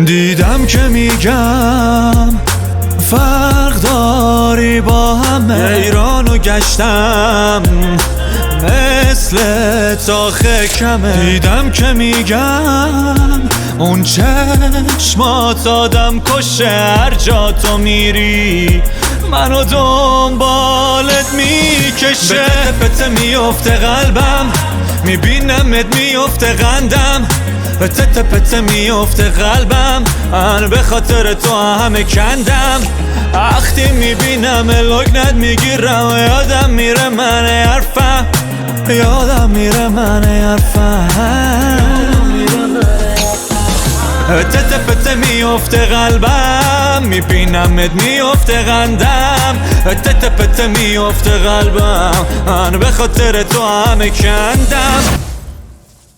دیدم که میگم فرق داری با همه، ایرانو گشتم مثل تاخه کمه. دیدم که میگم اون چشمات آدم کشه، هر جا تو میری منو دنبالت میکشه. به پته میفته قلبم، میبینمت میفته قندم، به تته پته میفته قلبم، من به خاطر تو همه کندم. وقتی میبینم لگنت میگیرم، یادم میره من حرفم، یادم میره من حرفم. تته پته میفته قلبم، میبینمت میفته قندم، تته پته میفته قلبم، من به خاطر تو همه کندم.